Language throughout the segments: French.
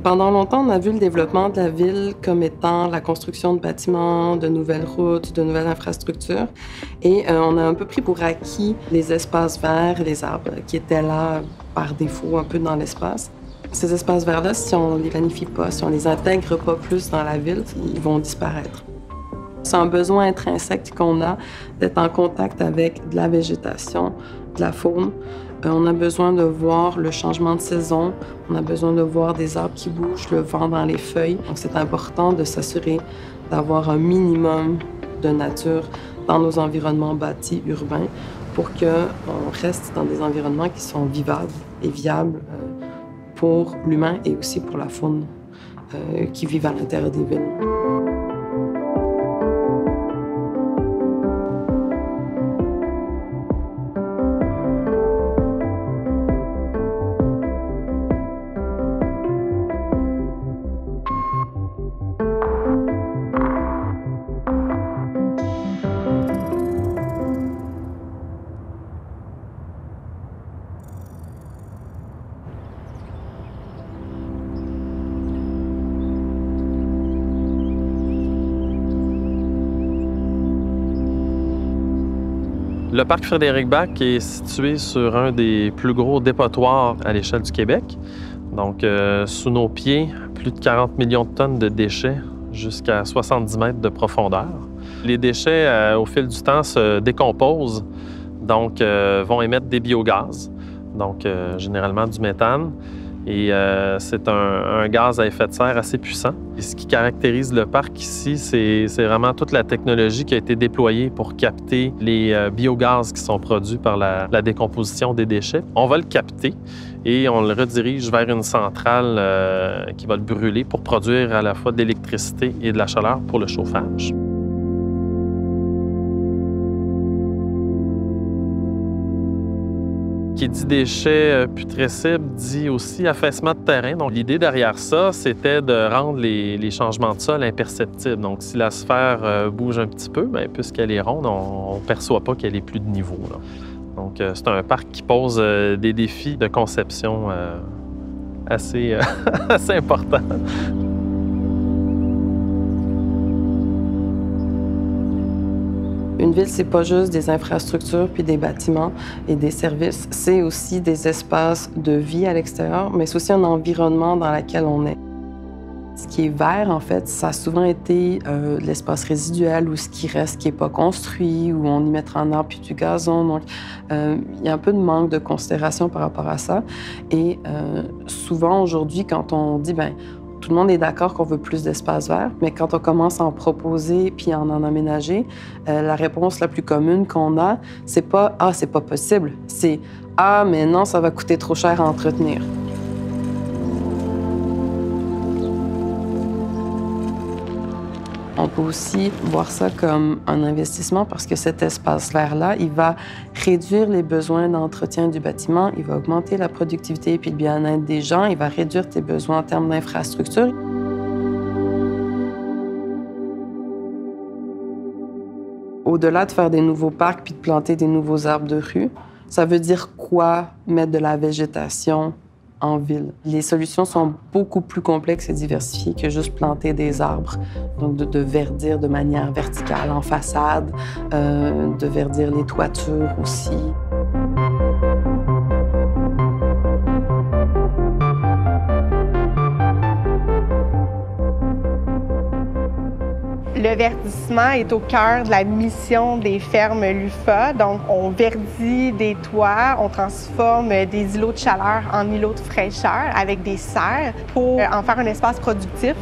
Pendant longtemps, on a vu le développement de la ville comme étant la construction de bâtiments, de nouvelles routes, de nouvelles infrastructures. Et on a un peu pris pour acquis les espaces verts, les arbres qui étaient là par défaut un peu dans l'espace. Ces espaces verts-là, si on ne les planifie pas, si on ne les intègre pas plus dans la ville, ils vont disparaître. C'est un besoin intrinsèque qu'on a d'être en contact avec de la végétation, de la faune. On a besoin de voir le changement de saison, on a besoin de voir des arbres qui bougent, le vent dans les feuilles. Donc c'est important de s'assurer d'avoir un minimum de nature dans nos environnements bâtis urbains pour qu'on reste dans des environnements qui sont vivables et viables pour l'humain et aussi pour la faune qui vivent à l'intérieur des villes. Le parc Frédéric-Bach est situé sur un des plus gros dépotoirs à l'échelle du Québec. Donc, sous nos pieds, plus de 40 millions de tonnes de déchets jusqu'à 70 mètres de profondeur. Les déchets, au fil du temps, se décomposent, donc vont émettre des biogaz, donc généralement du méthane. Et c'est un gaz à effet de serre assez puissant. Et ce qui caractérise le parc ici, c'est vraiment toute la technologie qui a été déployée pour capter les biogaz qui sont produits par la décomposition des déchets. On va le capter et on le redirige vers une centrale qui va le brûler pour produire à la fois de l'électricité et de la chaleur pour le chauffage. Qui dit déchets putrescibles dit aussi affaissement de terrain. Donc, l'idée derrière ça, c'était de rendre les changements de sol imperceptibles. Donc, si la sphère bouge un petit peu, bien, puisqu'elle est ronde, on ne perçoit pas qu'elle ait plus de niveau, là. Donc, c'est un parc qui pose des défis de conception assez, assez importants. Une ville, c'est pas juste des infrastructures puis des bâtiments et des services, c'est aussi des espaces de vie à l'extérieur, mais c'est aussi un environnement dans lequel on est. Ce qui est vert, en fait, ça a souvent été de l'espace résiduel ou ce qui reste, qui n'est pas construit, où on y mettra un arbre puis du gazon. Donc, il y a un peu de manque de considération par rapport à ça. Et souvent, aujourd'hui, quand on dit, bien, tout le monde est d'accord qu'on veut plus d'espace vert, mais quand on commence à en proposer puis à en aménager, la réponse la plus commune qu'on a, c'est pas « Ah, c'est pas possible », c'est « Ah, mais non, ça va coûter trop cher à entretenir ». On peut aussi voir ça comme un investissement parce que cet espace vert-là, il va réduire les besoins d'entretien du bâtiment, il va augmenter la productivité puis le bien-être des gens, il va réduire tes besoins en termes d'infrastructure. Au-delà de faire des nouveaux parcs puis de planter des nouveaux arbres de rue, ça veut dire quoi mettre de la végétation en ville? Les solutions sont beaucoup plus complexes et diversifiées que juste planter des arbres. Donc, de verdir de manière verticale en façade, de verdir les toitures aussi. Le verdissement est au cœur de la mission des fermes LUFA. Donc, on verdit des toits, on transforme des îlots de chaleur en îlots de fraîcheur avec des serres pour en faire un espace productif.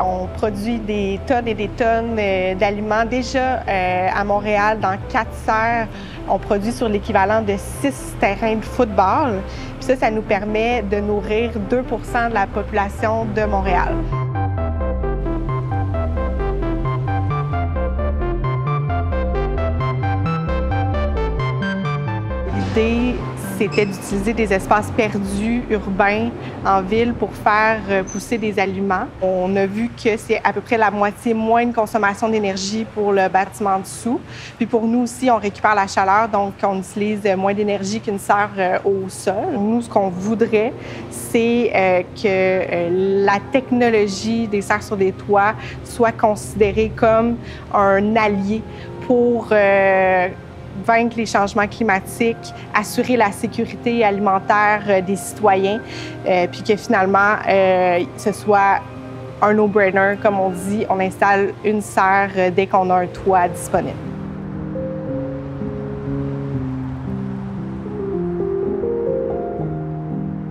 On produit des tonnes et des tonnes d'aliments. Déjà, à Montréal, dans 4 serres, on produit sur l'équivalent de 6 terrains de football. Puis ça nous permet de nourrir 2 % de la population de Montréal. L'idée, c'était d'utiliser des espaces perdus urbains en ville pour faire pousser des aliments. On a vu que c'est à peu près la moitié moins de consommation d'énergie pour le bâtiment dessous. Puis pour nous aussi, on récupère la chaleur, donc on utilise moins d'énergie qu'une serre au sol. Nous, ce qu'on voudrait, c'est que la technologie des serres sur des toits soit considérée comme un allié pour vaincre les changements climatiques, assurer la sécurité alimentaire des citoyens, puis que finalement, ce soit un no-brainer, comme on dit, on installe une serre dès qu'on a un toit disponible.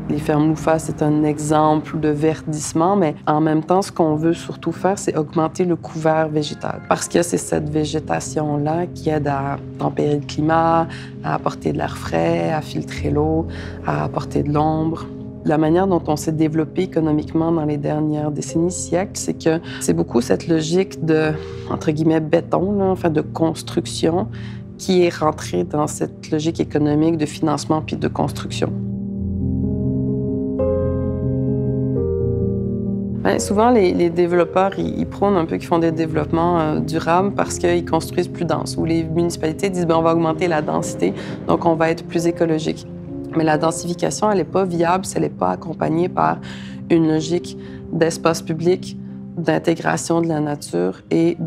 Les fermes LUFA, c'est un exemple de verdissement, mais en même temps, ce qu'on veut surtout faire, c'est augmenter le couvert végétal. Parce que c'est cette végétation-là qui aide à tempérer le climat, à apporter de l'air frais, à filtrer l'eau, à apporter de l'ombre. La manière dont on s'est développé économiquement dans les dernières décennies, siècles, c'est que c'est beaucoup cette logique de, entre guillemets, béton, là, enfin de construction, qui est rentrée dans cette logique économique de financement puis de construction. Bien, souvent, les développeurs, ils prônent un peu qu'ils font des développements durables parce qu'ils construisent plus dense. Ou les municipalités disent bien, on va augmenter la densité, donc on va être plus écologique. Mais la densification, elle n'est pas viable si elle n'est pas accompagnée par une logique d'espace public, d'intégration de la nature et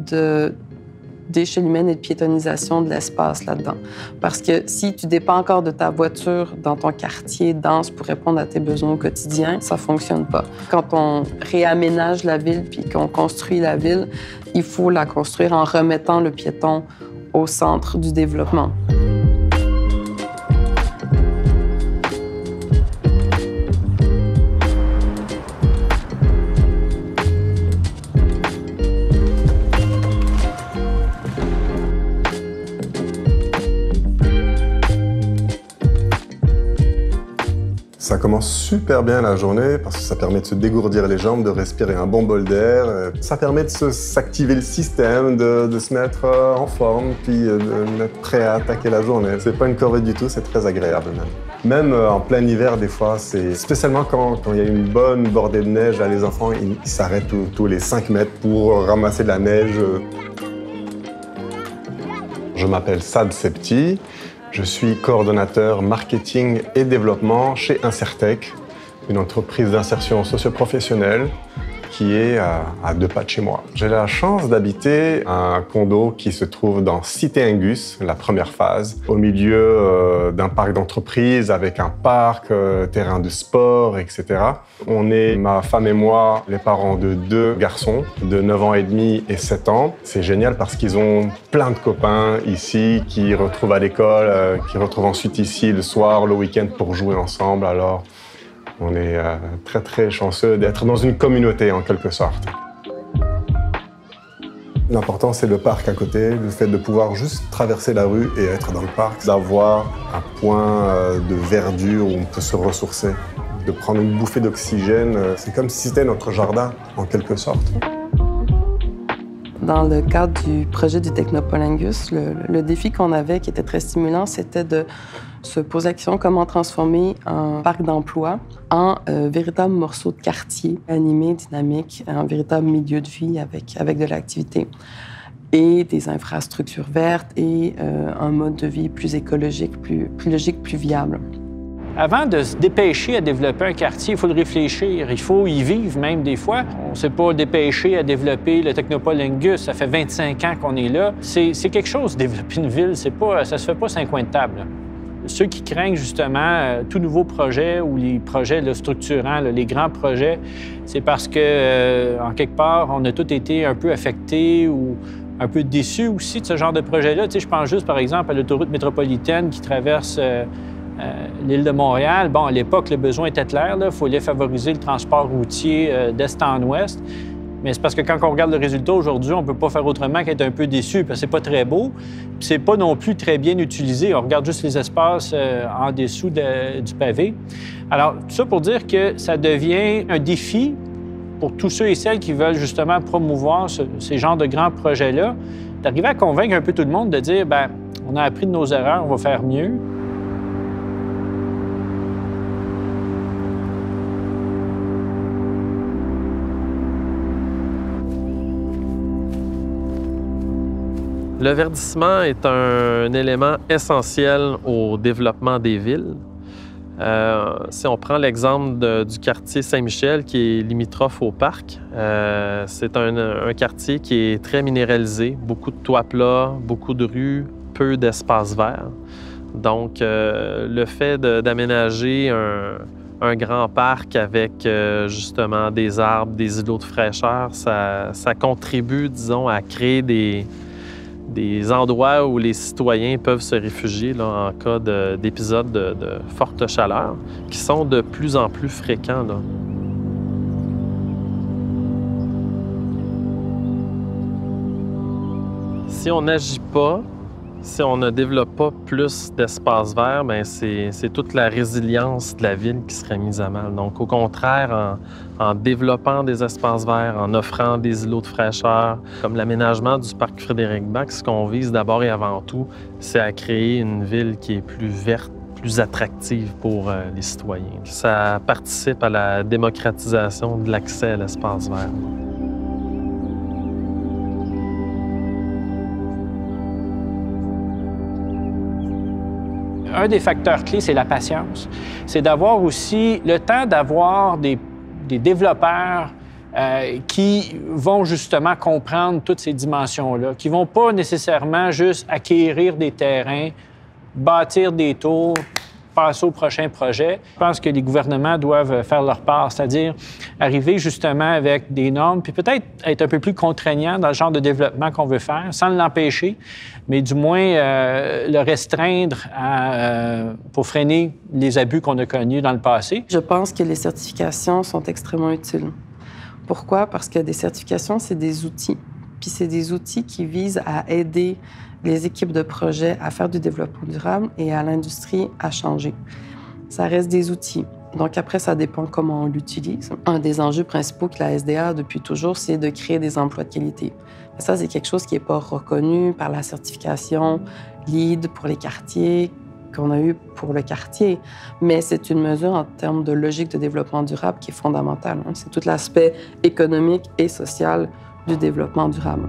d'échelle humaine et de piétonisation de l'espace là-dedans. Parce que si tu dépends encore de ta voiture dans ton quartier dense pour répondre à tes besoins au quotidien, ça ne fonctionne pas. Quand on réaménage la ville puis qu'on construit la ville, il faut la construire en remettant le piéton au centre du développement. Ça commence super bien la journée parce que ça permet de se dégourdir les jambes, de respirer un bon bol d'air. Ça permet de s'activer le système, de se mettre en forme, puis d'être prêt à attaquer la journée. C'est pas une corvée du tout, c'est très agréable même. Même en plein hiver, des fois, c'est spécialement quand il y a une bonne bordée de neige, là, les enfants ils s'arrêtent tous les 5 mètres pour ramasser de la neige. Je m'appelle Sad Septi. Je suis coordonnateur marketing et développement chez Insertec, une entreprise d'insertion socio-professionnelle qui est à 2 pas de chez moi. J'ai la chance d'habiter un condo qui se trouve dans Cité Angus, la première phase, au milieu d'un parc d'entreprise avec un parc, terrain de sport, etc. On est, ma femme et moi, les parents de 2 garçons de 9 ans et demi et 7 ans. C'est génial parce qu'ils ont plein de copains ici qui retrouvent à l'école, qui retrouvent ensuite ici le soir, le week-end pour jouer ensemble. Alors, on est très, très chanceux d'être dans une communauté, en quelque sorte. L'important, c'est le parc à côté, le fait de pouvoir juste traverser la rue et être dans le parc, d'avoir un point de verdure où on peut se ressourcer, de prendre une bouffée d'oxygène. C'est comme si c'était notre jardin, en quelque sorte. Dans le cadre du projet du Technopole Angus, le défi qu'on avait, qui était très stimulant, c'était de se poser la question comment transformer un parc d'emploi en véritable morceau de quartier animé, dynamique, un véritable milieu de vie avec de l'activité et des infrastructures vertes et un mode de vie plus écologique, plus logique, plus viable. Avant de se dépêcher à développer un quartier, il faut le réfléchir, il faut y vivre même des fois. On ne s'est pas dépêché à développer le Technopole Angus, ça fait 25 ans qu'on est là. C'est quelque chose, développer une ville, ça se fait pas 5 coins de table. Ceux qui craignent justement tout nouveau projet ou les projets là, structurants, là, les grands projets, c'est parce que, en quelque part, on a tous été un peu affectés ou un peu déçus aussi de ce genre de projet-là. Tu sais, je pense juste, par exemple, à l'autoroute métropolitaine qui traverse l'île de Montréal. Bon, à l'époque, le besoin était clair. Il fallait favoriser le transport routier d'est en ouest. Mais c'est parce que quand on regarde le résultat aujourd'hui, on ne peut pas faire autrement qu'être un peu déçu parce que c'est pas très beau. Puis c'est pas non plus très bien utilisé. On regarde juste les espaces en dessous du pavé. Alors, tout ça pour dire que ça devient un défi pour tous ceux et celles qui veulent justement promouvoir ces genres de grands projets-là, d'arriver à convaincre un peu tout le monde de dire, bien, on a appris de nos erreurs, on va faire mieux. Le verdissement est un élément essentiel au développement des villes. Si on prend l'exemple du quartier Saint-Michel, qui est limitrophe au parc, c'est un quartier qui est très minéralisé, beaucoup de toits plats, beaucoup de rues, peu d'espaces verts. Donc, le fait d'aménager un grand parc avec justement des arbres, des îlots de fraîcheur, ça contribue, disons, à créer des endroits où les citoyens peuvent se réfugier là, en cas d'épisodes de forte chaleur, qui sont de plus en plus fréquents. Là. Si on n'agit pas, si on ne développe pas plus d'espaces verts, bien, c'est toute la résilience de la ville qui serait mise à mal. Donc, au contraire, en développant des espaces verts, en offrant des îlots de fraîcheur, comme l'aménagement du parc Frédéric-Bach, ce qu'on vise d'abord et avant tout, c'est à créer une ville qui est plus verte, plus attractive pour les citoyens. Ça participe à la démocratisation de l'accès à l'espace vert. Un des facteurs clés, c'est la patience. C'est d'avoir aussi le temps d'avoir des développeurs qui vont justement comprendre toutes ces dimensions-là, qui ne vont pas nécessairement juste acquérir des terrains, bâtir des tours, passer au prochain projet. Je pense que les gouvernements doivent faire leur part, c'est-à-dire arriver justement avec des normes, puis peut-être être un peu plus contraignant dans le genre de développement qu'on veut faire, sans l'empêcher, mais du moins le restreindre pour freiner les abus qu'on a connus dans le passé. Je pense que les certifications sont extrêmement utiles. Pourquoi? Parce que des certifications, c'est des outils. Puis c'est des outils qui visent à aider les équipes de projet à faire du développement durable et à l'industrie à changer. Ça reste des outils. Donc après, ça dépend comment on l'utilise. Un des enjeux principaux que la SDA a depuis toujours, c'est de créer des emplois de qualité. Ça, c'est quelque chose qui n'est pas reconnu par la certification LEED pour les quartiers qu'on a eu pour le quartier. Mais c'est une mesure en termes de logique de développement durable qui est fondamentale. C'est tout l'aspect économique et social du développement durable.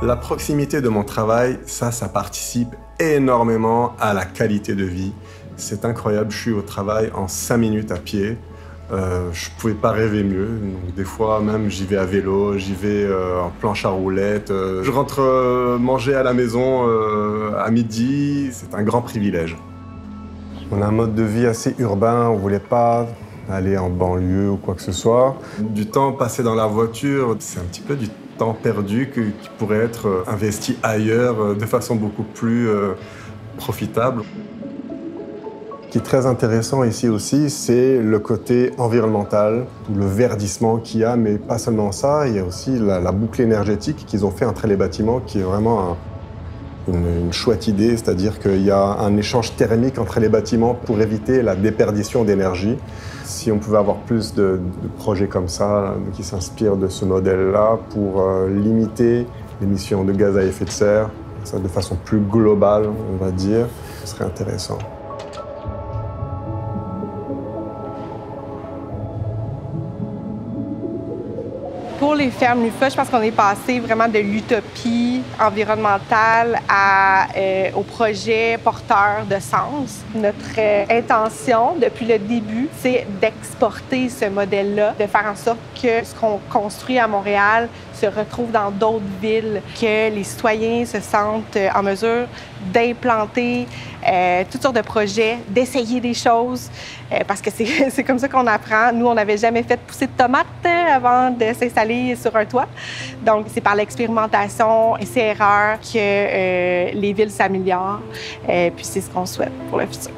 La proximité de mon travail, ça participe énormément à la qualité de vie. C'est incroyable, je suis au travail en 5 minutes à pied. Je ne pouvais pas rêver mieux. Donc, des fois, même, j'y vais à vélo, j'y vais en planche à roulettes. Je rentre manger à la maison à midi. C'est un grand privilège. On a un mode de vie assez urbain. On ne voulait pas aller en banlieue ou quoi que ce soit. Du temps passé dans la voiture, c'est un petit peu du temps perdu qui pourrait être investi ailleurs de façon beaucoup plus profitable. Ce qui est très intéressant ici aussi, c'est le côté environnemental, le verdissement qu'il y a, mais pas seulement ça, il y a aussi la boucle énergétique qu'ils ont fait entre les bâtiments qui est vraiment une chouette idée, c'est-à-dire qu'il y a un échange thermique entre les bâtiments pour éviter la déperdition d'énergie. Si on pouvait avoir plus de projets comme ça, qui s'inspirent de ce modèle-là pour limiter l'émission de gaz à effet de serre, ça de façon plus globale, on va dire, ce serait intéressant. Pour les fermes LUFA, je pense qu'on est passé vraiment de l'utopie environnementale au projet porteur de sens. Notre intention, depuis le début, c'est d'exporter ce modèle-là, de faire en sorte que ce qu'on construit à Montréal se retrouve dans d'autres villes, que les citoyens se sentent en mesure d'implanter toutes sortes de projets, d'essayer des choses, parce que c'est comme ça qu'on apprend. Nous, on n'avait jamais fait pousser de tomates avant de s'installer sur un toit. Donc, c'est par l'expérimentation et c'est erreur que les villes s'améliorent. Puis c'est ce qu'on souhaite pour le futur.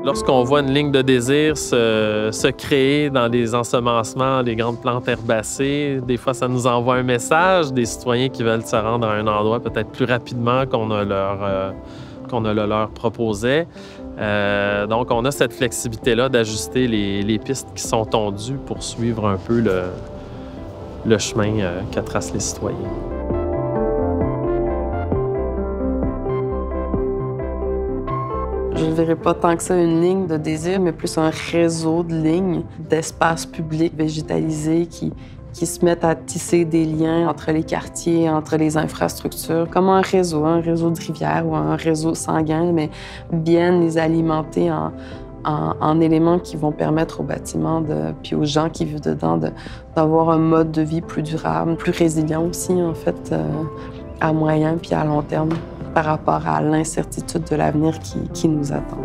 Lorsqu'on voit une ligne de désir se créer dans des ensemencements, des grandes plantes herbacées, des fois, ça nous envoie un message des citoyens qui veulent se rendre à un endroit peut-être plus rapidement qu'on ne le leur proposait. Donc, on a cette flexibilité-là d'ajuster les pistes qui sont tondues pour suivre un peu le chemin que tracent les citoyens. Je ne verrais pas tant que ça une ligne de désir, mais plus un réseau de lignes, d'espaces publics végétalisés qui se mettent à tisser des liens entre les quartiers, entre les infrastructures, comme un réseau de rivières ou un réseau sanguin, mais bien les alimenter en éléments qui vont permettre aux bâtiments, puis aux gens qui vivent dedans, d'avoir un mode de vie plus durable, plus résilient aussi, en fait, à moyen puis à long terme par rapport à l'incertitude de l'avenir qui nous attend.